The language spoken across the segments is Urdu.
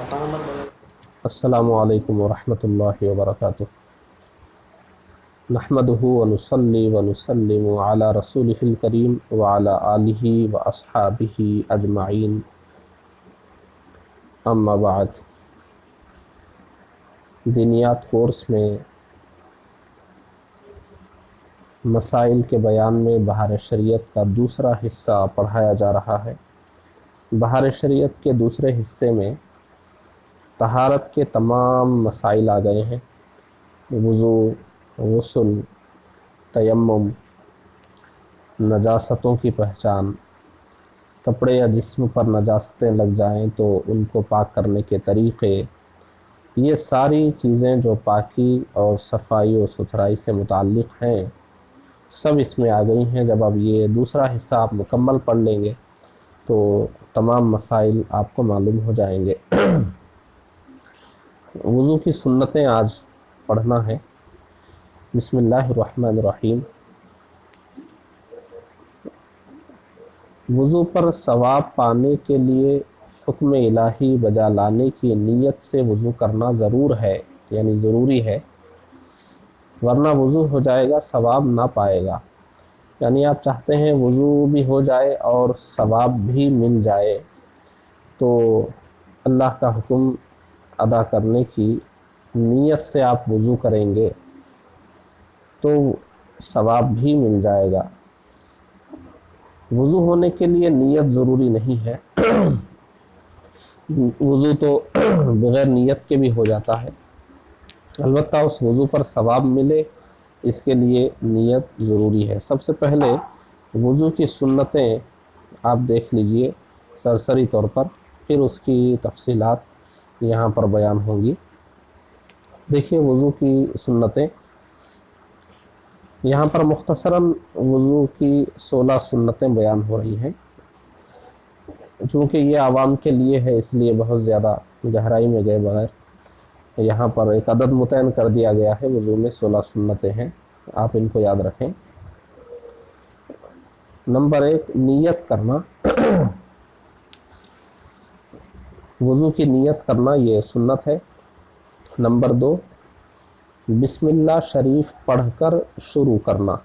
السلام علیکم ورحمۃ اللہ وبرکاتہ۔ نحمدہ ونصلی ونسلم علی رسولہ الکریم وعلی آلہ واصحابہ اجمعین، اما بعد۔ دینیات کورس میں مسائل کے بیان میں بہار شریعت کا دوسرا حصہ پڑھایا جا رہا ہے۔ بہار شریعت کے دوسرے حصے میں طہارت کے تمام مسائل آ گئے ہیں۔ وضو، غسل، تیمم، نجاستوں کی پہچان، کپڑے یا جسم پر نجاستیں لگ جائیں تو ان کو پاک کرنے کے طریقے، یہ ساری چیزیں جو پاکی اور صفائی و ستھرائی سے متعلق ہیں سب اس میں آ گئی ہیں۔ جب اب یہ دوسرا حصہ آپ مکمل پڑھ لیں گے تو تمام مسائل آپ کو معلوم ہو جائیں گے۔ وضو کی سنتیں آج پڑھنا ہے۔ بسم اللہ الرحمن الرحیم۔ وضو پر ثواب پانے کے لیے حکم الہی بجا لانے کی نیت سے وضو کرنا ضرور ہے، یعنی ضروری ہے، ورنہ وضو ہو جائے گا ثواب نہ پائے گا۔ یعنی آپ چاہتے ہیں وضو بھی ہو جائے اور ثواب بھی مل جائے، تو اللہ کا حکم ادا کرنے کی نیت سے آپ وضو کریں گے تو ثواب بھی مل جائے گا۔ وضو ہونے کے لیے نیت ضروری نہیں ہے، وضو تو بغیر نیت کے بھی ہو جاتا ہے، البتہ اس وضو پر ثواب ملے اس کے لیے نیت ضروری ہے۔ سب سے پہلے وضو کی سنتیں آپ دیکھ لیجئے سرسری طور پر، پھر اس کی تفصیلات یہاں پر بیان ہوں گی۔ دیکھیے وضو کی سنتیں یہاں پر مختصراً وضو کی 16 سنتیں بیان ہو رہی ہیں۔ چونکہ یہ عوام کے لیے ہے اس لیے بہت زیادہ گہرائی میں گئے بغیر یہاں پر ایک عدد متعین کر دیا گیا ہے۔ وضو میں 16 سنتیں ہیں، آپ ان کو یاد رکھیں۔ نمبر 1، نیت کرنا۔ وضو کی نیت کرنا یہ سنت ہے۔ نمبر 2، بسم اللہ شریف پڑھ کر شروع کرنا۔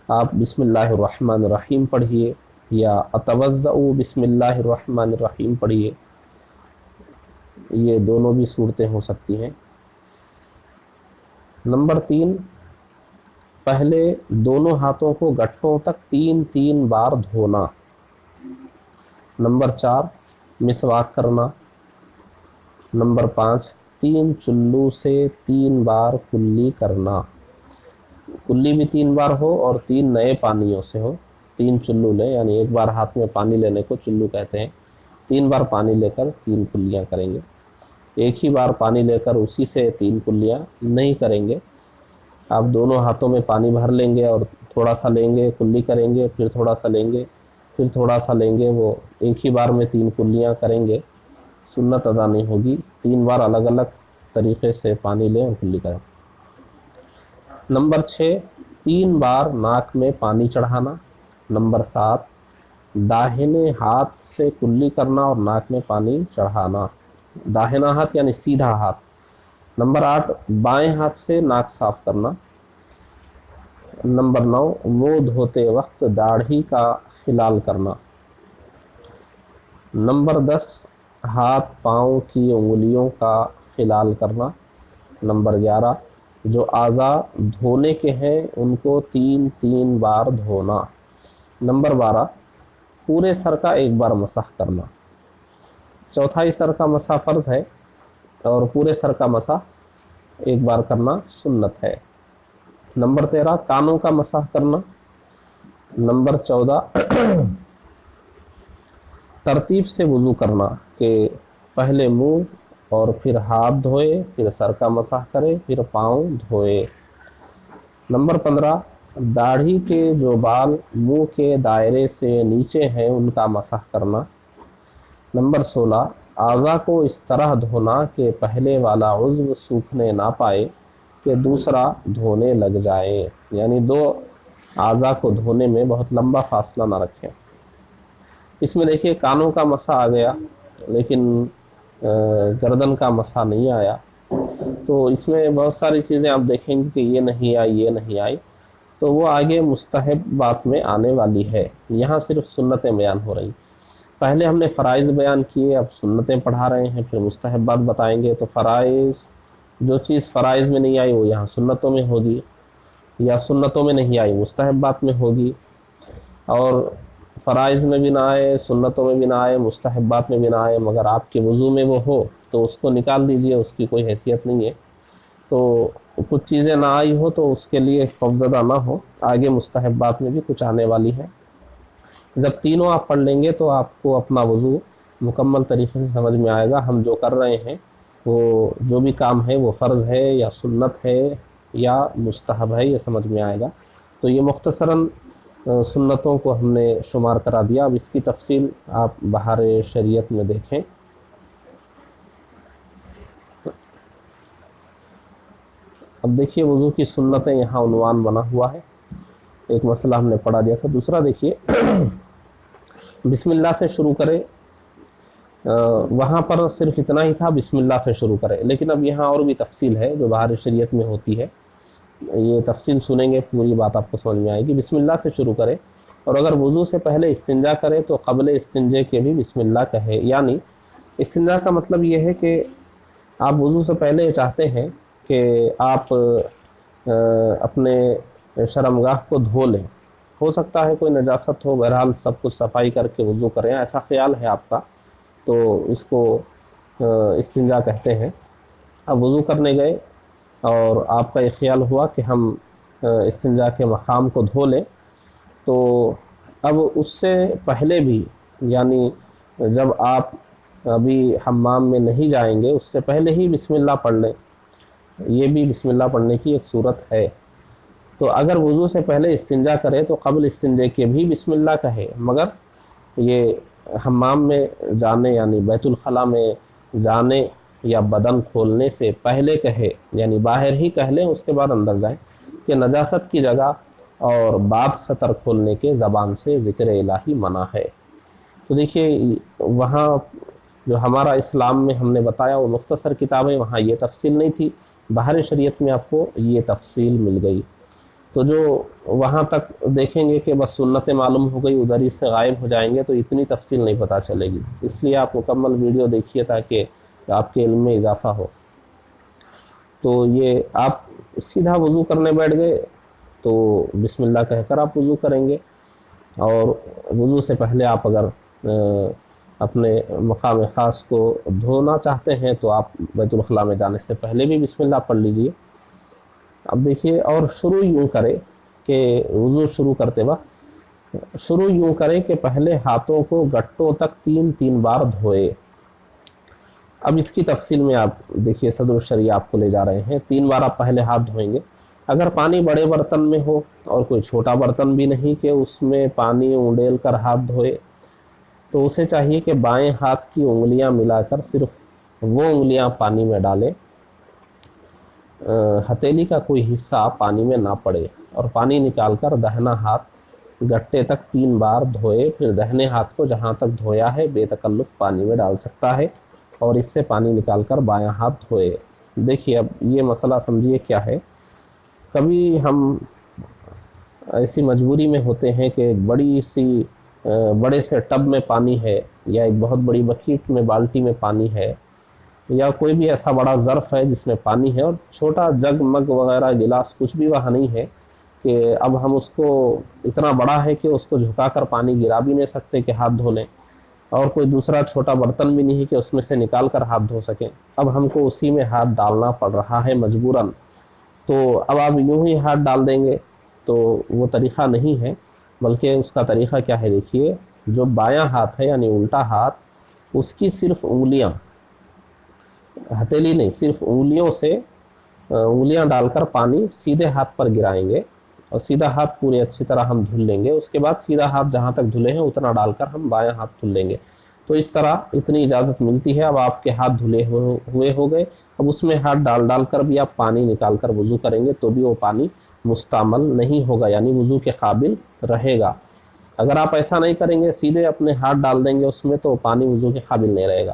آپ بسم اللہ الرحمن الرحیم پڑھیے یا اتوضأ بسم اللہ الرحمن الرحیم پڑھیے، یہ دونوں بھی صورتیں ہو سکتی ہیں۔ نمبر 3، پہلے دونوں ہاتھوں کو گٹھوں تک 3 بار دھونا۔ نمبر 4، مسواک کرنا۔ نمبر 5، 3 چلو سے 3 بار کلی کرنا۔ کلی بھی 3 بار ہو اور 3 نئے پانیوں سے ہو۔ 3 چلو لیں، یعنی ایک بار ہاتھ میں پانی لینے کو چلو کہتے ہیں۔ 3 بار پانی لے کر 3 کلیاں کریں گے۔ ایک ہی بار پانی لے کر اسی سے 3 کلیاں نہیں کریں گے، آپ دونوں ہاتھوں میں پانی بھر لیں گے اور تھوڑا سا لیں گے کلی کریں گے، پھر تھوڑا سا لیں گے، پھر تھوڑا سا لیں گے، وہ ایک ہی بار میں 3 کلیاں کریں گے، سنت ادا نہیں ہوگی۔ 3 بار الگ الگ طریقے سے پانی لیں اور کلی کریں۔ نمبر 6، 3 بار ناک میں پانی چڑھانا۔ نمبر 7، داہنے ہاتھ سے کلی کرنا اور ناک میں پانی چڑھانا، داہنا ہاتھ یعنی سیدھا ہاتھ۔ نمبر 8، بائیں ہاتھ سے ناک صاف کرنا۔ نمبر 9، منہ دھوتے وقت داڑھی کا خلال کرنا۔ نمبر 10، ہاتھ پاؤں کی انگلیوں کا خلال کرنا۔ نمبر 11، جو اعضاء دھونے کے ہیں ان کو 3 بار دھونا۔ نمبر 12، پورے سر کا ایک بار مسح کرنا۔ چوتھائی سر کا مسح فرض ہے اور پورے سر کا مسح ایک بار کرنا سنت ہے۔ نمبر 13، کانوں کا مسح کرنا۔ نمبر 14، ترتیب سے وضو کرنا کہ پہلے منہ اور پھر ہاتھ دھوئے، پھر سر کا مسح کرے، پھر پاؤں دھوئے۔ نمبر 15، داڑھی کے جو بال منہ کے دائرے سے نیچے ہیں ان کا مسح کرنا۔ نمبر 16، اعضاء کو اس طرح دھونا کہ پہلے والا عضو سوکھنے نہ پائے کہ دوسرا دھونے لگ جائے، یعنی 2 اعضاء کو دھونے میں بہت لمبا فاصلہ نہ رکھیں۔ اس میں دیکھیے کانوں کا مسح آ گیا، لیکن گردن کا مسا نہیں آیا. تو اس میں بہت ساری چیزیں آپ دیکھیں گے کہ یہ نہیں آئی، یہ نہیں آئی، تو وہ آگے مستحب بات میں آنے والی ہے. یہاں صرف سنتیں بیان ہو رہی. پہلے ہم نے فرائض بیان کیے، اب سنتیں پڑھا رہے ہیں، پھر مستحبات بتائیں گے. تو فرائض، جو چیز فرائض میں نہیں آئی وہ یہاں سنتوں میں ہوگی، یا سنتوں میں نہیں آئی مستحبات میں ہوگی. اور فرائض میں بھی نہ آئے، سنتوں میں بھی نہ آئے، مستحبات میں بھی نہ آئے، مگر آپ کے وضو میں وہ ہو تو اس کو نکال دیجئے، اس کی کوئی حیثیت نہیں ہے. تو کچھ چیزیں نہ آئی ہو تو اس کے لیے خوفزدہ نہ ہو، آگے مستحبات میں بھی کچھ آنے والی ہے. جب تینوں آپ پڑھ لیں گے تو آپ کو اپنا وضو مکمل طریقے سے سمجھ میں آئے گا. ہم جو کر رہے ہیں وہ جو بھی کام ہے وہ فرض ہے یا سنت ہے یا مستحب ہے، یہ سمجھ میں آئے گا. تو یہ مختصراً سنتوں کو ہم نے شمار کرا دیا. اب اس کی تفصیل آپ بہار شریعت میں دیکھیں. اب دیکھیے وضو کی سنتیں، یہاں عنوان بنا ہوا ہے. ایک مسئلہ ہم نے پڑھا دیا تھا. دوسرا دیکھیے بسم اللہ سے شروع کرے. وہاں پر صرف اتنا ہی تھا بسم اللہ سے شروع کرے، لیکن اب یہاں اور بھی تفصیل ہے جو بہار شریعت میں ہوتی ہے. یہ تفصیل سنیں گے پوری بات آپ کو سمجھ میں آئے گی. بسم اللہ سے شروع کرے، اور اگر وضو سے پہلے استنجا کرے تو قبل استنجے کے بھی بسم اللہ کہے. یعنی استنجا کا مطلب یہ ہے کہ آپ وضو سے پہلے چاہتے ہیں کہ آپ اپنے شرمگاہ کو دھو لیں. ہو سکتا ہے کوئی نجاست ہو، بہرحال سب کچھ صفائی کر کے وضو کریں، ایسا خیال ہے آپ کا، تو اس کو استنجا کہتے ہیں. اب وضو کرنے گئے اور آپ کا یہ خیال ہوا کہ ہم استنجا کے مقام کو دھو لیں، تو اب اس سے پہلے بھی، یعنی جب آپ ابھی حمام میں نہیں جائیں گے اس سے پہلے ہی بسم اللہ پڑھ لیں. یہ بھی بسم اللہ پڑھنے کی ایک صورت ہے. تو اگر وضو سے پہلے استنجا کرے تو قبل استنجے کے بھی بسم اللہ کہے، مگر یہ حمام میں جانے یعنی بیت الخلاء میں جانے یا بدن کھولنے سے پہلے کہے، یعنی باہر ہی کہہ لیں اس کے بعد اندر جائیں، کہ نجاست کی جگہ اور بعد سطر کھولنے کے زبان سے ذکر الہی منع ہے. تو دیکھیے وہاں جو ہمارا اسلام میں ہم نے بتایا وہ مختصر کتاب ہے، وہاں یہ تفصیل نہیں تھی. بہار شریعت میں آپ کو یہ تفصیل مل گئی. تو جو وہاں تک دیکھیں گے کہ بس سنتیں معلوم ہو گئی، ادھر ہی سے غائب ہو جائیں گے، تو اتنی تفصیل نہیں پتہ چلے گی. اس لیے آپ مکمل ویڈیو دیکھیے تاکہ آپ کے علم میں اضافہ ہو. تو یہ آپ سیدھا وضو کرنے بیٹھ گئے تو بسم اللہ کہہ کر آپ وضو کریں گے. اور وضو سے پہلے آپ اگر اپنے مقام خاص کو دھونا چاہتے ہیں تو آپ بیت الخلاء میں جانے سے پہلے بھی بسم اللہ پڑھ لیجئے. اب دیکھیے، اور شروع یوں کرے کہ وضو شروع کرتے وقت شروع یوں کرے کہ پہلے ہاتھوں کو گٹوں تک 3 بار دھوئے. اب اس کی تفصیل میں آپ دیکھیے، صدر الشریعہ آپ کو لے جا رہے ہیں. 3 بار آپ پہلے ہاتھ دھوئیں گے. اگر پانی بڑے برتن میں ہو اور کوئی چھوٹا برتن بھی نہیں کہ اس میں پانی اونڈیل کر ہاتھ دھوئے، تو اسے چاہیے کہ بائیں ہاتھ کی انگلیاں ملا کر صرف وہ انگلیاں پانی میں ڈالیں، ہتھیلی کا کوئی حصہ پانی میں نہ پڑے، اور پانی نکال کر دہنا ہاتھ گٹے تک 3 بار دھوئے. پھر دہنے ہاتھ کو جہاں تک دھویا ہے بے تکلف پانی میں ڈال سکتا ہے اور اس سے پانی نکال کر بایاں ہاتھ دھوئے. دیکھیے اب یہ مسئلہ سمجھیے کیا ہے. کبھی ہم ایسی مجبوری میں ہوتے ہیں کہ بڑے سے ٹب میں پانی ہے، یا ایک بہت بڑی بکیٹ میں بالٹی میں پانی ہے، یا کوئی بھی ایسا بڑا ظرف ہے جس میں پانی ہے، اور چھوٹا جگ مگ وغیرہ گلاس کچھ بھی وہاں نہیں ہے کہ اب ہم اس کو اتنا بڑا ہے کہ اس کو جھکا کر پانی گرا بھی نہیں سکتے کہ ہاتھ دھو لیں، اور کوئی دوسرا چھوٹا برتن بھی نہیں کہ اس میں سے نکال کر ہاتھ دھو سکیں. اب ہم کو اسی میں ہاتھ ڈالنا پڑ رہا ہے مجبوراً. تو اب آپ یوں ہی ہاتھ ڈال دیں گے تو وہ طریقہ نہیں ہے، بلکہ اس کا طریقہ کیا ہے. دیکھیے، جو بایاں ہاتھ ہے یعنی الٹا ہاتھ، اس کی صرف انگلیاں، ہتھیلی نہیں، صرف انگلیوں سے انگلیاں ڈال کر پانی سیدھے ہاتھ پر گرائیں گے، اور سیدھا ہاتھ پورے اچھی طرح ہم دھل لیں گے. اس کے بعد سیدھا ہاتھ جہاں تک دھلے ہیں اتنا ڈال کر ہم بایاں ہاتھ دھل لیں گے. تو اس طرح اتنی اجازت ملتی ہے. اب آپ کے ہاتھ دھلے ہوئے ہو گئے. اب اس میں ہاتھ ڈال کر بھی آپ پانی نکال کر وضو کریں گے تو بھی وہ پانی مستعمل نہیں ہوگا، یعنی وضو کے قابل رہے گا. اگر آپ ایسا نہیں کریں گے، سیدھے اپنے ہاتھ ڈال دیں گے اس میں، تو پانی وضو کے قابل نہیں رہے گا.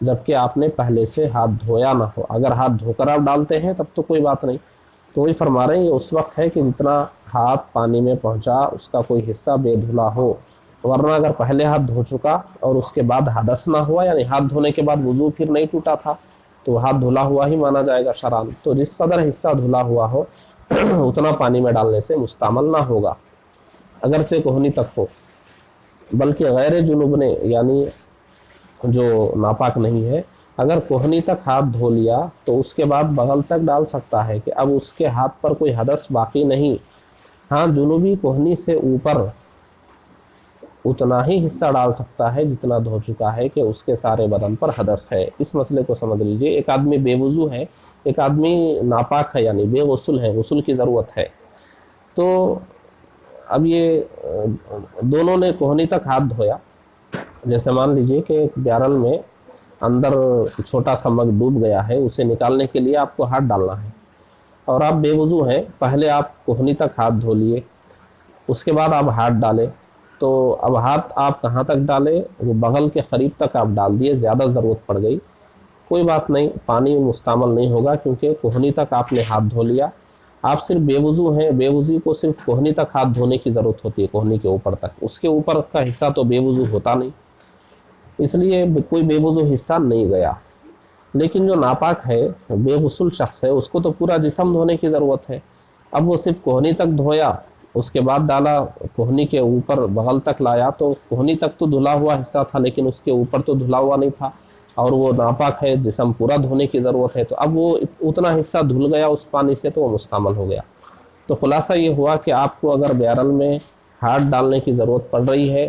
جبکہ آپ نے پہلے سے ہاتھ دھویا نہ ہو۔ اگر ہاتھ دھو کر آپ ڈالتے ہیں تب تو کوئی بات نہیں۔ تو وہی فرما رہے ہیں یہ اس وقت ہے کہ جتنا ہاتھ پانی میں پہنچا اس کا کوئی حصہ بے دھلا ہو، ورنہ اگر پہلے ہاتھ دھو چکا اور اس کے بعد حدث نہ ہوا، یعنی ہاتھ دھونے کے بعد وضو پھر نہیں ٹوٹا تھا، تو ہاتھ دھلا ہوا ہی مانا جائے گا شرعاً۔ تو جس قدر حصہ دھلا ہوا ہو اتنا پانی میں ڈالنے سے مستعمل نہ ہوگا، اگرچہ کوہنی تک ہو۔ بلکہ غیر جنوب نے، یعنی جو ناپاک نہیں ہے، اگر کوہنی تک ہاتھ دھو لیا تو اس کے بعد بغل تک ڈال سکتا ہے کہ اب اس کے ہاتھ پر کوئی حدث باقی نہیں۔ ہاں، جنوبی کوہنی سے اوپر اتنا ہی حصہ ڈال سکتا ہے جتنا دھو چکا ہے کہ اس کے سارے بدن پر حدث ہے۔ اس مسئلے کو سمجھ لیجئے۔ ایک آدمی بے وضو ہے، ایک آدمی ناپاک ہے، یعنی بے غسل ہے، غسل کی ضرورت ہے، تو اب یہ دونوں نے کوہنی تک ہاتھ دھویا۔ جیسے مان لیجئے کہ ایک بیرل میں اندر چھوٹا سا مگ ڈوب گیا ہے، اسے نکالنے کے لیے آپ کو ہاتھ ڈالنا ہے، اور آپ بے وضو ہیں، پہلے آپ کوہنی تک ہاتھ دھو لیے، اس کے بعد آپ ہاتھ ڈالے، تو اب ہاتھ آپ کہاں تک ڈالے؟ وہ بغل کے قریب تک آپ ڈال دیے، زیادہ ضرورت پڑ گئی، کوئی بات نہیں، پانی مستعمل نہیں ہوگا کیونکہ کوہنی تک آپ نے ہاتھ دھو لیا۔ آپ صرف بے وضو ہیں، بے وضو کو صرف کوہنی تک ہاتھ دھونے کی ضرورت ہوتی ہے، کوہنی کے اوپر تک، اس کے اوپر کا حصہ تو بے وضو ہوتا نہیں، اس لیے کوئی بے وضو حصہ نہیں گیا۔ لیکن جو ناپاک ہے، بے غسل شخص ہے، اس کو تو پورا جسم دھونے کی ضرورت ہے۔ اب وہ صرف کوہنی تک دھویا، اس کے بعد ڈالا، کوہنی کے اوپر بغل تک لایا، تو کوہنی تک تو دھلا ہوا حصہ تھا لیکن اس کے اوپر تو دھلا ہوا نہیں تھا، اور وہ ناپاک ہے، جسم پورا دھونے کی ضرورت ہے، تو اب وہ اتنا حصہ دھل گیا اس پانی سے تو وہ مستعمل ہو گیا۔ تو خلاصہ یہ ہوا کہ آپ کو اگر بیرل میں ہاتھ ڈالنے کی ضرورت پڑ رہی ہے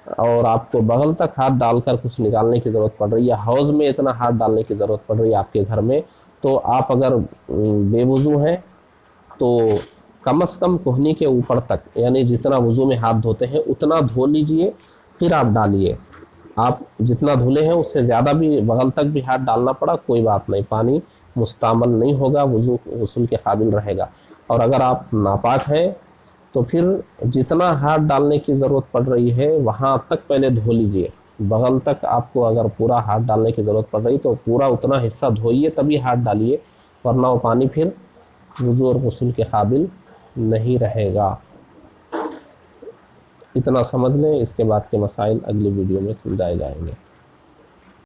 اور آپ کو بغل تک ہاتھ ڈال کر کچھ نکالنے کی ضرورت پڑ رہی ہے، حوض میں اتنا ہاتھ ڈالنے کی ضرورت پڑ رہی ہے آپ کے گھر میں، تو آپ اگر بے وضو ہیں تو کم از کم کوہنی کے اوپر تک، یعنی جتنا وضو میں ہاتھ دھوتے ہیں اتنا دھو لیجئے، پھر آپ ڈالیے۔ آپ جتنا دھلے ہیں اس سے زیادہ بھی بغل تک بھی ہاتھ ڈالنا پڑا، کوئی بات نہیں، پانی مستعمل نہیں ہوگا، وضو غسل کے قابل رہے گا۔ اور اگر آپ ناپاک ہیں تو پھر جتنا ہاتھ ڈالنے کی ضرورت پڑ رہی ہے وہاں تک پہلے دھو لیجئے۔ بغل تک آپ کو اگر پورا ہاتھ ڈالنے کی ضرورت پڑ رہی تو پورا اتنا حصہ دھوئیے تبھی ہاتھ ڈالیے، ورنہ وہ پانی پھر وضو اور غسل کے قابل نہیں رہے گا۔ اتنا سمجھ لیں، اس کے بعد کے مسائل اگلی ویڈیو میں سمجھائے جائیں گے۔